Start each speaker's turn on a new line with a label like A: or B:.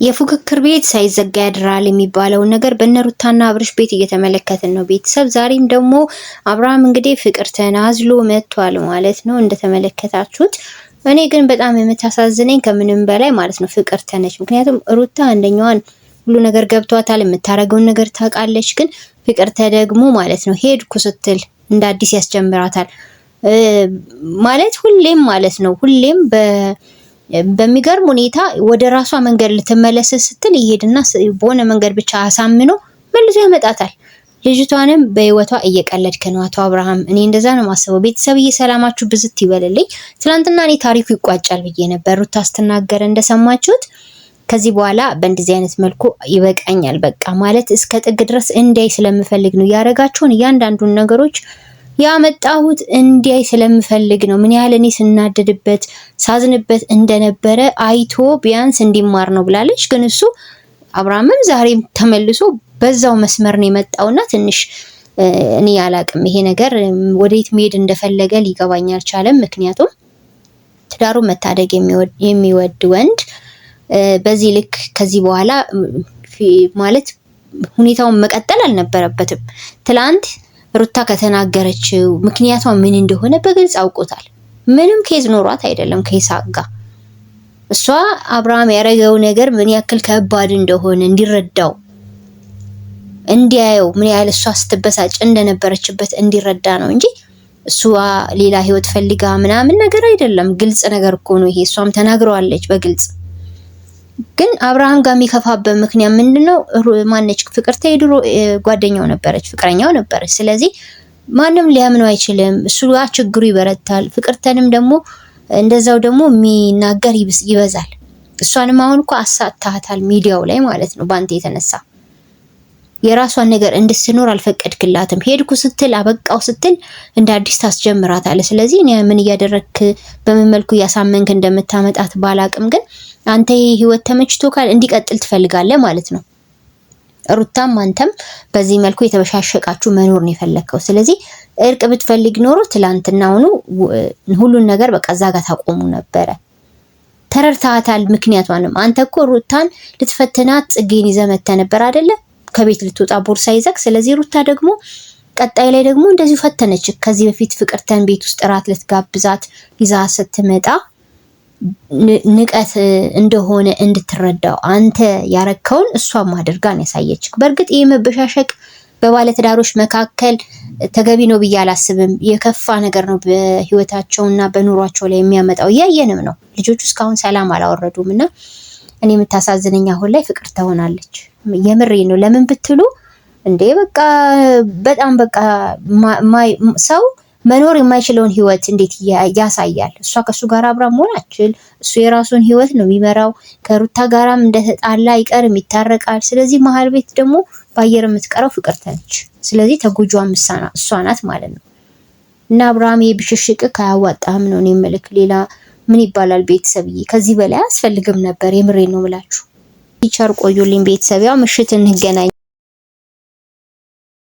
A: የፉክክር ቤት ሳይዘጋ ያድራል የሚባለው ነገር በነሩታና አብርሽ ቤት እየተመለከትን ነው ቤተሰብ። ዛሬም ደግሞ አብርሃም እንግዲህ ፍቅር ተናዝሎ መጥቷል ማለት ነው እንደተመለከታችሁት። እኔ ግን በጣም የምታሳዝነኝ ከምንም በላይ ማለት ነው ፍቅር ተነች። ምክንያቱም ሩታ አንደኛዋን ሁሉ ነገር ገብቷታል፣ የምታረገውን ነገር ታውቃለች። ግን ፍቅር ተደግሞ ማለት ነው ሄድኩ ስትል እንደ አዲስ ያስጀምራታል ማለት ሁሌም ማለት ነው ሁሌም በሚገርም ሁኔታ ወደ ራሷ መንገድ ልትመለስ ስትል ይሄድና በሆነ መንገድ ብቻ አሳምኖ መልሶ ያመጣታል። ልጅቷንም በህይወቷ እየቀለድክ ነው አቶ አብርሃም። እኔ እንደዛ ነው ማሰበው። ቤተሰብዬ ሰላማችሁ ብዝት ይበልልኝ። ትናንትና እኔ ታሪኩ ይቋጫል ብዬ ነበር ሩታ ስትናገር እንደሰማችሁት። ከዚህ በኋላ በእንደዚህ አይነት መልኩ ይበቃኛል በቃ ማለት እስከ ጥግ ድረስ እንዲያይ ስለምፈልግ ነው ያረጋችሁን እያንዳንዱን ነገሮች ያመጣሁት እንዲያይ ስለምፈልግ ነው። ምን ያህል እኔ ስናደድበት ሳዝንበት እንደነበረ አይቶ ቢያንስ እንዲማር ነው ብላለች። ግን እሱ አብርሃምም ዛሬም ተመልሶ በዛው መስመር ነው የመጣውና ትንሽ እኔ ያላቅም ይሄ ነገር ወዴት መሄድ እንደፈለገ ሊገባኝ አልቻለም። ምክንያቱም ትዳሩን መታደግ የሚወድ ወንድ በዚህ ልክ ከዚህ በኋላ ማለት ሁኔታውን መቀጠል አልነበረበትም። ትላንት ሩታ ከተናገረችው ምክንያቷ ምን እንደሆነ በግልጽ አውቆታል። ምንም ኬዝ ኖሯት አይደለም ከይስሐቅ ጋር። እሷ አብርሃም ያረገው ነገር ምን ያክል ከባድ እንደሆነ እንዲረዳው እንዲያየው ምን ያህል እሷ ስትበሳጭ እንደነበረችበት እንዲረዳ ነው እንጂ እሷ ሌላ ህይወት ፈልጋ ምናምን ነገር አይደለም። ግልጽ ነገር እኮ ነው ይሄ። እሷም ተናግረዋለች በግልጽ። ግን አብርሃም ጋር የሚከፋበት ምክንያት ምንድነው? ማነች ፍቅርተ የድሮ ጓደኛው ነበረች፣ ፍቅረኛው ነበረች። ስለዚህ ማንም ሊያምነው አይችልም። እሱ ጋር ችግሩ ይበረታል። ፍቅርተንም ደግሞ እንደዛው ደግሞ የሚናገር ይበዛል። እሷንም አሁን እኮ አሳታታል ሚዲያው ላይ ማለት ነው። ባንተ የተነሳ የራሷን ነገር እንድትኖር አልፈቀድክላትም። ሄድኩ ስትል አበቃው ስትል እንደ አዲስ ታስጀምራታለህ። ስለዚህ እኔ ምን እያደረክ በምን መልኩ እያሳመንክ እንደምታመጣት ባላቅም ግን አንተ ይሄ ህይወት ተመችቶካል እንዲቀጥል ትፈልጋለህ ማለት ነው። ሩታም አንተም በዚህ መልኩ የተበሻሸቃችሁ መኖር ነው የፈለከው። ስለዚህ እርቅ ብትፈልግ ኖሮ ትላንትናውኑ ሁሉን ነገር በቃ እዛ ጋር ታቆሙ ነበረ። ተረድታታል ምክንያቷንም። አንተ እኮ ሩታን ልትፈትናት ጽጌን ይዘህ መተህ ነበር አይደለ? ከቤት ልትወጣ ቦርሳ ይዘህ። ስለዚህ ሩታ ደግሞ ቀጣይ ላይ ደግሞ እንደዚሁ ፈተነች። ከዚህ በፊት ፍቅርተን ቤት ውስጥ እራት ልትጋብዛት ይዛ ስትመጣ ንቀት እንደሆነ እንድትረዳው አንተ ያረከውን እሷም አድርጋን ያሳየች። በእርግጥ ይሄ መበሻሸቅ በባለትዳሮች መካከል ተገቢ ነው ብዬ አላስብም። የከፋ ነገር ነው በህይወታቸውና በኑሯቸው ላይ የሚያመጣው። እያየንም ነው። ልጆቹ እስካሁን ሰላም አላወረዱም እና እኔ የምታሳዝነኝ አሁን ላይ ፍቅር ትሆናለች። የምሬ ነው። ለምን ብትሉ እንዴ በቃ በጣም በቃ ሰው መኖር የማይችለውን ህይወት እንዴት ያሳያል? እሷ ከሱ ጋር አብራ መሆናችል እሱ የራሱን ህይወት ነው የሚመራው። ከሩታ ጋራም እንደተጣላ አይቀርም ይታረቃል። ስለዚህ መሀል ቤት ደግሞ ባየር የምትቀረው ፍቅር ነች። ስለዚህ ተጎጇም እሷ ናት ማለት ነው። እና አብርሃም የብሽሽቅ ካያዋጣም ነው እኔ መልክ ሌላ ምን ይባላል? ቤተሰብዬ ከዚህ በላይ አያስፈልግም ነበር። የምሬን ነው ብላችሁ ቲቸር ቆዩልኝ ቤተሰብ። ያው ምሽት እንገናኝ።